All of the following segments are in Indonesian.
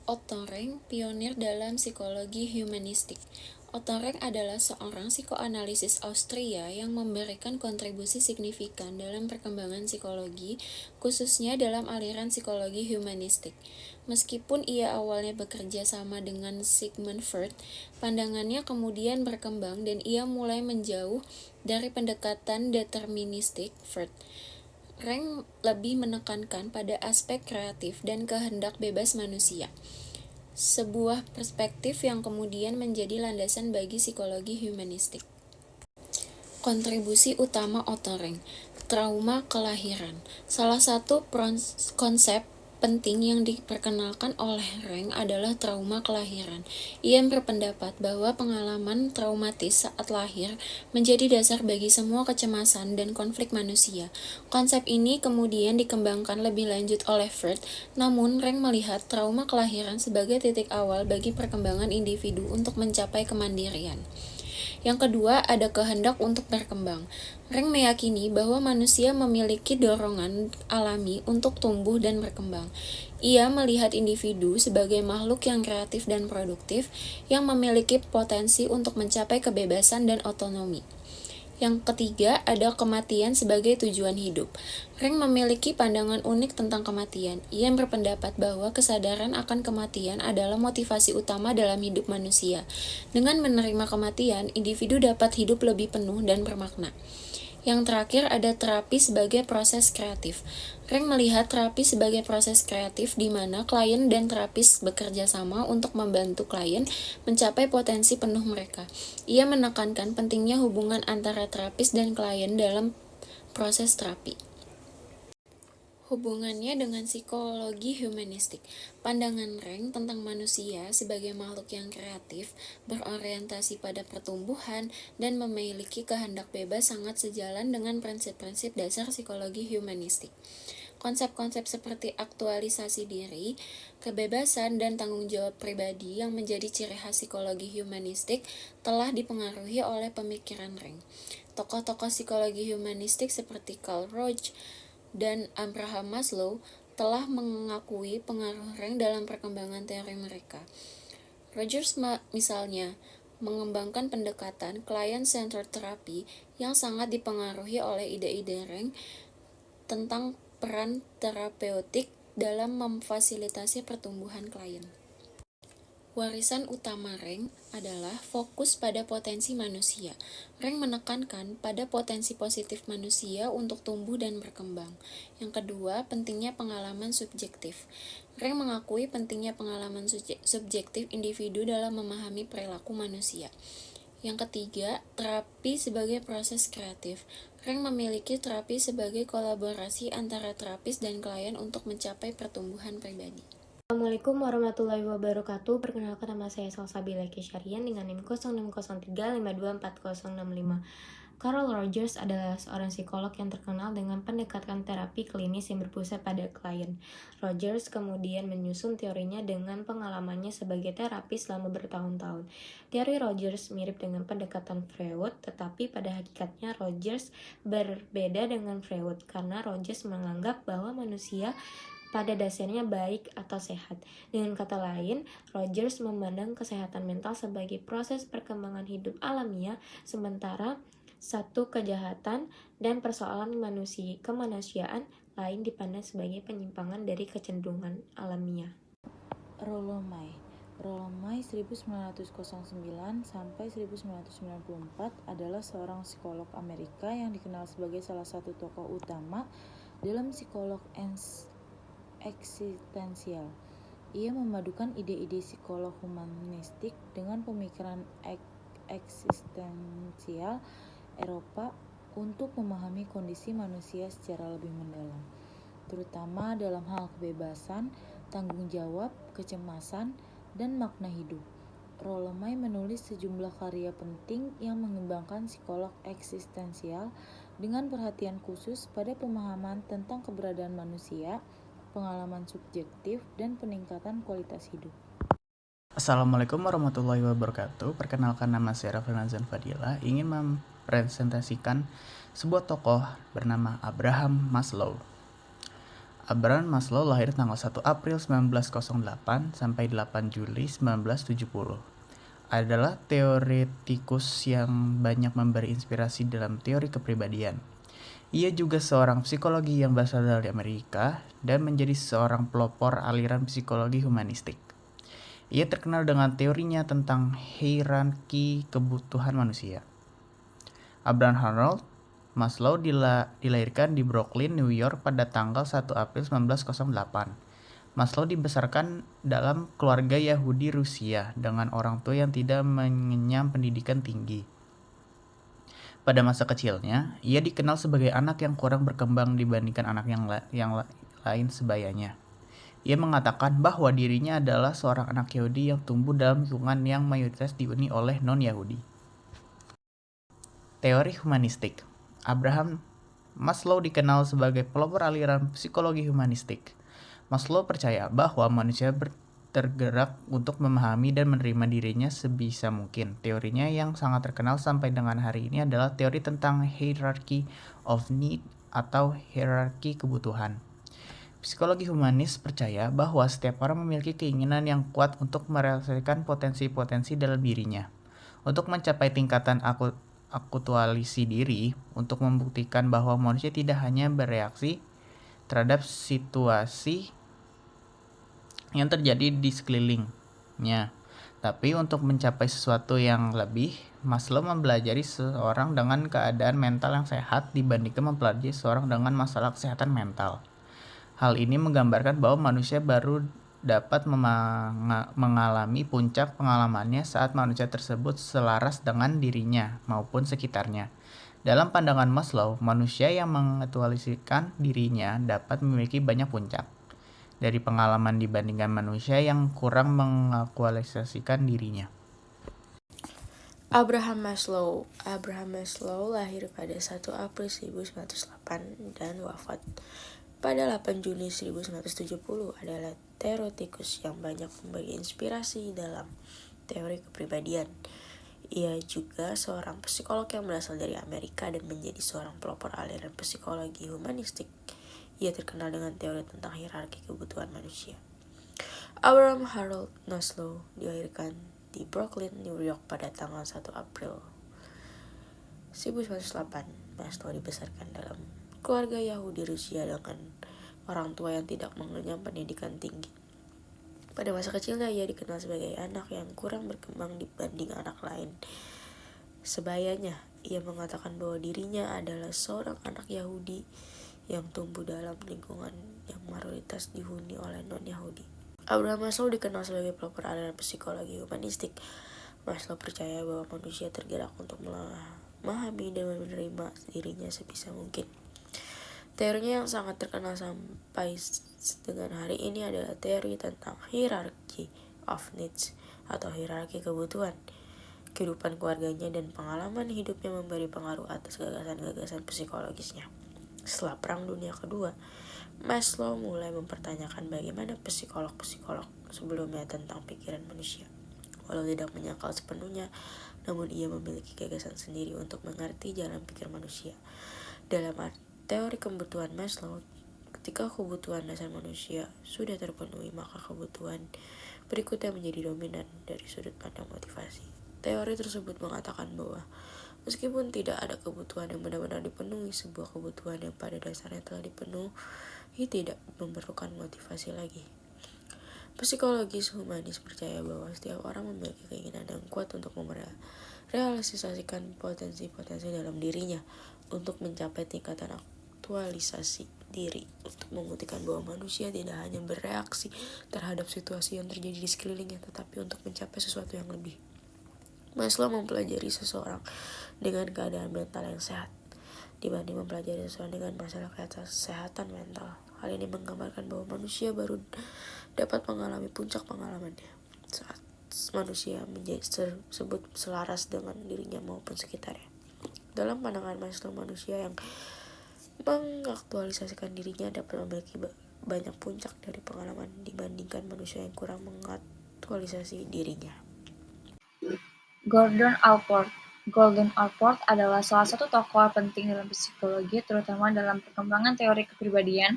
Otto Rank, pionir dalam psikologi humanistik. Otto Rank adalah seorang psikoanalisis Austria yang memberikan kontribusi signifikan dalam perkembangan psikologi, khususnya dalam aliran psikologi humanistik. Meskipun ia awalnya bekerja sama dengan Sigmund Freud, pandangannya kemudian berkembang dan ia mulai menjauh dari pendekatan deterministik Freud. Rank lebih menekankan pada aspek kreatif dan kehendak bebas manusia, sebuah perspektif yang kemudian menjadi landasan bagi psikologi humanistik. Kontribusi utama Otto Rank, trauma kelahiran. Salah satu konsep penting yang diperkenalkan oleh Rank adalah trauma kelahiran. Ia berpendapat bahwa pengalaman traumatis saat lahir menjadi dasar bagi semua kecemasan dan konflik manusia. Konsep ini kemudian dikembangkan lebih lanjut oleh Freud, namun Rank melihat trauma kelahiran sebagai titik awal bagi perkembangan individu untuk mencapai kemandirian. Yang kedua, ada kehendak untuk berkembang. Rank meyakini bahwa manusia memiliki dorongan alami untuk tumbuh dan berkembang. Ia melihat individu sebagai makhluk yang kreatif dan produktif, yang memiliki potensi untuk mencapai kebebasan dan otonomi. Yang ketiga, ada kematian sebagai tujuan hidup. Rank memiliki pandangan unik tentang kematian. Ia berpendapat bahwa kesadaran akan kematian adalah motivasi utama dalam hidup manusia. Dengan menerima kematian, individu dapat hidup lebih penuh dan bermakna. Yang terakhir, ada terapi sebagai proses kreatif. Rank melihat terapi sebagai proses kreatif di mana klien dan terapis bekerja sama untuk membantu klien mencapai potensi penuh mereka. Ia menekankan pentingnya hubungan antara terapis dan klien dalam proses terapi. Hubungannya dengan psikologi humanistik. Pandangan Rank tentang manusia sebagai makhluk yang kreatif, berorientasi pada pertumbuhan, dan memiliki kehendak bebas sangat sejalan dengan prinsip-prinsip dasar psikologi humanistik. Konsep-konsep seperti aktualisasi diri, kebebasan, dan tanggung jawab pribadi yang menjadi ciri khas psikologi humanistik telah dipengaruhi oleh pemikiran Rank. Tokoh-tokoh psikologi humanistik seperti Carl Rogers dan Abraham Maslow telah mengakui pengaruh Rank dalam perkembangan teori mereka. Rogers misalnya mengembangkan pendekatan client-centered therapy yang sangat dipengaruhi oleh ide-ide Rank tentang peran terapeutik dalam memfasilitasi pertumbuhan klien. Warisan utama Rank adalah fokus pada potensi manusia. Rank menekankan pada potensi positif manusia untuk tumbuh dan berkembang. Yang kedua, pentingnya pengalaman subjektif. Rank mengakui pentingnya pengalaman subjektif individu dalam memahami perilaku manusia. Yang ketiga, terapi sebagai proses kreatif. Rank memiliki terapi sebagai kolaborasi antara terapis dan klien untuk mencapai pertumbuhan pribadi. Assalamualaikum warahmatullahi wabarakatuh. Perkenalkan, nama saya Salsabila Kesyarian dengan NIM 0603524065. Carl Rogers adalah seorang psikolog yang terkenal dengan pendekatan terapi klinis yang berpusat pada klien. Rogers kemudian menyusun teorinya dengan pengalamannya sebagai terapis selama bertahun-tahun. Teori Rogers mirip dengan pendekatan Freud, tetapi pada hakikatnya Rogers berbeda dengan Freud karena Rogers menganggap bahwa manusia pada dasarnya baik atau sehat. Dengan kata lain, Rogers memandang kesehatan mental sebagai proses perkembangan hidup alamiah, sementara satu kejahatan dan persoalan kemanusiaan lain dipandang sebagai penyimpangan dari kecenderungan alamiah. Rollo May 1909 sampai 1994 adalah seorang psikolog Amerika yang dikenal sebagai salah satu tokoh utama dalam psikolog eksistensial. Ia memadukan ide-ide psikolog humanistik dengan pemikiran eksistensial Eropa untuk memahami kondisi manusia secara lebih mendalam, terutama dalam hal kebebasan, tanggung jawab, kecemasan, dan makna hidup. Rollo May menulis sejumlah karya penting yang mengembangkan psikolog eksistensial dengan perhatian khusus pada pemahaman tentang keberadaan manusia, pengalaman subjektif, dan peningkatan kualitas hidup. Assalamualaikum warahmatullahi wabarakatuh. Perkenalkan, nama saya Raffi Nazan Fadila. Ingin mempresentasikan sebuah tokoh bernama Abraham Maslow. Abraham Maslow lahir tanggal 1 April 1908 sampai 8 Juli 1970. Adalah teoretikus yang banyak memberi inspirasi dalam teori kepribadian. Ia juga seorang psikologi yang berasal dari Amerika dan menjadi seorang pelopor aliran psikologi humanistik. Ia terkenal dengan teorinya tentang hierarki kebutuhan manusia. Abraham Harold Maslow dilahirkan di Brooklyn, New York pada tanggal 1 April 1908. Maslow dibesarkan dalam keluarga Yahudi Rusia dengan orang tua yang tidak mengenyam pendidikan tinggi. Pada masa kecilnya, ia dikenal sebagai anak yang kurang berkembang dibandingkan anak yang lain sebayanya. Ia mengatakan bahwa dirinya adalah seorang anak Yahudi yang tumbuh dalam lingkungan yang mayoritas dihuni oleh non-Yahudi. Teori humanistik. Abraham Maslow dikenal sebagai pelopor aliran psikologi humanistik. Maslow percaya bahwa manusia tergerak untuk memahami dan menerima dirinya sebisa mungkin. Teorinya yang sangat terkenal sampai dengan hari ini adalah teori tentang hierarchy of need atau hierarki kebutuhan. Psikologi humanis percaya bahwa setiap orang memiliki keinginan yang kuat untuk merealisasikan potensi-potensi dalam dirinya. Untuk mencapai tingkatan aktualisasi diri, untuk membuktikan bahwa manusia tidak hanya bereaksi terhadap situasi yang terjadi di sekelilingnya, tapi untuk mencapai sesuatu yang lebih. Maslow mempelajari seseorang dengan keadaan mental yang sehat dibandingkan mempelajari seseorang dengan masalah kesehatan mental. Hal ini menggambarkan bahwa manusia baru dapat mengalami puncak pengalamannya saat manusia tersebut selaras dengan dirinya maupun sekitarnya. Dalam pandangan Maslow, manusia yang mengaktualisasikan dirinya dapat memiliki banyak puncak dari pengalaman dibandingkan manusia yang kurang mengaktualisasikan dirinya. Abraham Maslow lahir pada 1 April 1908 dan wafat pada 8 Juni 1970. Adalah teoretikus yang banyak memberi inspirasi dalam teori kepribadian. Ia juga seorang psikolog yang berasal dari Amerika dan menjadi seorang pelopor aliran psikologi humanistik. Ia terkenal dengan teori tentang hierarki kebutuhan manusia. Abraham Harold Maslow dilahirkan di Brooklyn, New York pada tanggal 1 April 1908. Maslow dibesarkan dalam keluarga Yahudi Rusia dengan orang tua yang tidak mengenyam pendidikan tinggi. Pada masa kecilnya, ia dikenal sebagai anak yang kurang berkembang dibanding anak lain sebayanya. Ia mengatakan bahwa dirinya adalah seorang anak Yahudi yang tumbuh dalam lingkungan yang mayoritas dihuni oleh non-Yahudi. Abraham Maslow dikenal sebagai pelopor aliran psikologi humanistik. Maslow percaya bahwa manusia tergerak untuk memahami dan menerima dirinya sebisa mungkin. Teorinya yang sangat terkenal sampai dengan hari ini adalah teori tentang hierarchy of needs atau hierarki kebutuhan. Kehidupan keluarganya dan pengalaman hidupnya memberi pengaruh atas gagasan-gagasan psikologisnya. Setelah Perang Dunia Kedua, Maslow mulai mempertanyakan bagaimana psikolog-psikolog sebelumnya tentang pikiran manusia. Walau tidak menyangkal sepenuhnya, namun ia memiliki gagasan sendiri untuk mengerti jalan pikir manusia. Dalam teori kebutuhan Maslow, ketika kebutuhan dasar manusia sudah terpenuhi, maka kebutuhan berikutnya menjadi dominan dari sudut pandang motivasi. Teori tersebut mengatakan bahwa meskipun tidak ada kebutuhan yang benar-benar dipenuhi, sebuah kebutuhan yang pada dasarnya telah dipenuhi tidak memerlukan motivasi lagi. Psikologis humanis percaya bahwa setiap orang memiliki keinginan yang kuat untuk merealisasikan potensi-potensi dalam dirinya untuk mencapai tingkatan aktualisasi diri, untuk membuktikan bahwa manusia tidak hanya bereaksi terhadap situasi yang terjadi di sekelilingnya, tetapi untuk mencapai sesuatu yang lebih. Maslow mempelajari seseorang dengan keadaan mental yang sehat dibanding mempelajari seseorang dengan masalah kesehatan mental. Hal ini menggambarkan bahwa manusia baru dapat mengalami puncak pengalamannya saat manusia menjadi tersebut selaras dengan dirinya maupun sekitarnya. Dalam pandangan Maslow, manusia yang mengaktualisasikan dirinya dapat memiliki banyak puncak dari pengalaman dibandingkan manusia yang kurang mengaktualisasi dirinya. Gordon Allport adalah salah satu tokoh penting dalam psikologi, terutama dalam perkembangan teori kepribadian.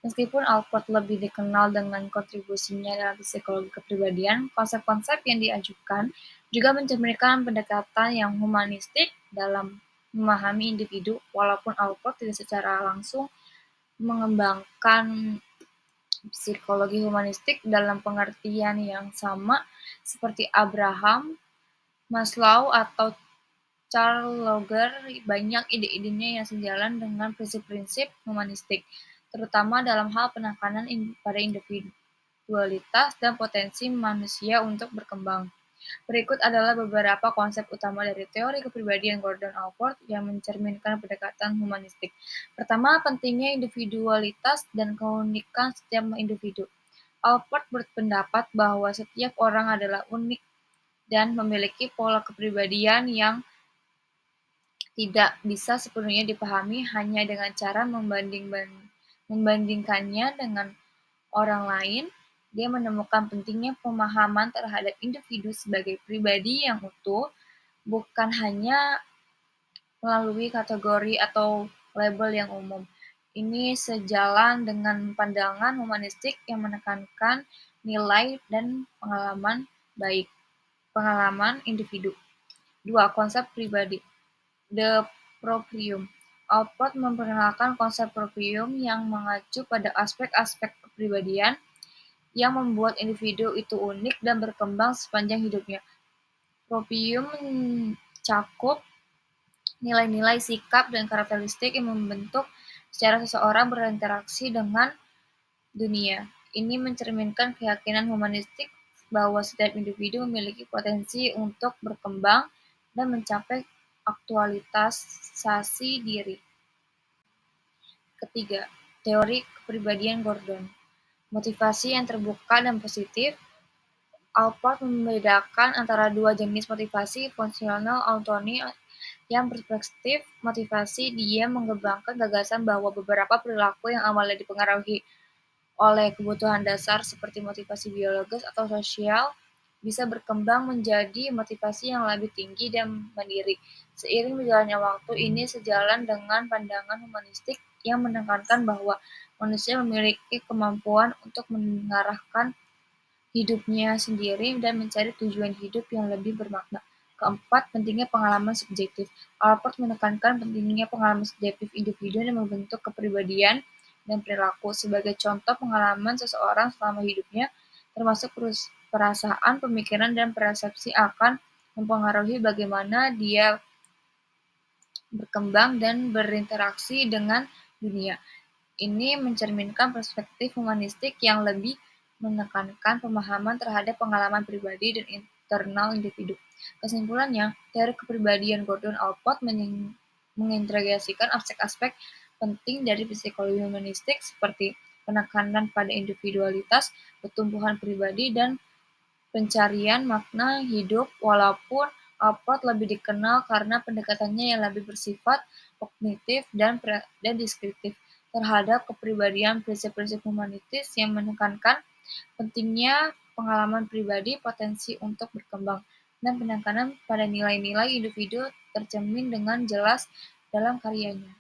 Meskipun Alport lebih dikenal dengan kontribusinya dalam psikologi kepribadian, konsep-konsep yang diajukan juga mencerminkan pendekatan yang humanistik dalam memahami individu, walaupun Alport tidak secara langsung mengembangkan psikologi humanistik dalam pengertian yang sama seperti Abraham Maslow atau Carl Loger. Banyak ide-idenya yang sejalan dengan prinsip-prinsip humanistik, terutama dalam hal penekanan pada individualitas dan potensi manusia untuk berkembang. Berikut adalah beberapa konsep utama dari teori kepribadian Gordon Allport yang mencerminkan pendekatan humanistik. Pertama, pentingnya individualitas dan keunikan setiap individu. Allport berpendapat bahwa setiap orang adalah unik dan memiliki pola kepribadian yang tidak bisa sepenuhnya dipahami hanya dengan cara membandingkannya dengan orang lain. Dia menemukan pentingnya pemahaman terhadap individu sebagai pribadi yang utuh, bukan hanya melalui kategori atau label yang umum. Ini sejalan dengan pandangan humanistik yang menekankan nilai dan pengalaman individu. 2. Konsep pribadi. The Proprium. Allport memperkenalkan konsep proprium yang mengacu pada aspek-aspek kepribadian yang membuat individu itu unik dan berkembang sepanjang hidupnya. Proprium mencakup nilai-nilai, sikap, dan karakteristik yang membentuk secara seseorang berinteraksi dengan dunia. Ini mencerminkan keyakinan humanistik bahwa setiap individu memiliki potensi untuk berkembang dan mencapai aktualisasi diri. Ketiga, teori kepribadian Gordon. Motivasi yang terbuka dan positif. Allport membedakan antara dua jenis motivasi, fungsional autonomy yang perspektif motivasi. Dia mengembangkan gagasan bahwa beberapa perilaku yang awalnya dipengaruhi oleh kebutuhan dasar seperti motivasi biologis atau sosial bisa berkembang menjadi motivasi yang lebih tinggi dan mandiri. Seiring berjalannya waktu, ini sejalan dengan pandangan humanistik yang menekankan bahwa manusia memiliki kemampuan untuk mengarahkan hidupnya sendiri dan mencari tujuan hidup yang lebih bermakna. Keempat, pentingnya pengalaman subjektif. Allport menekankan pentingnya pengalaman subjektif individu yang membentuk kepribadian dan perilaku. Sebagai contoh, pengalaman seseorang selama hidupnya, termasuk perasaan, pemikiran, dan persepsi akan mempengaruhi bagaimana dia berkembang dan berinteraksi dengan dunia. Ini mencerminkan perspektif humanistik yang lebih menekankan pemahaman terhadap pengalaman pribadi dan internal individu. Kesimpulannya, teori kepribadian Gordon Allport mengintegrasikan aspek-aspek penting dari psikologi humanistik seperti penekanan pada individualitas, pertumbuhan pribadi, dan pencarian makna hidup. Walaupun Allport lebih dikenal karena pendekatannya yang lebih bersifat kognitif dan deskriptif terhadap kepribadian, prinsip-prinsip humanitis yang menekankan pentingnya pengalaman pribadi, potensi untuk berkembang, dan penekanan pada nilai-nilai individu tercermin dengan jelas dalam karyanya.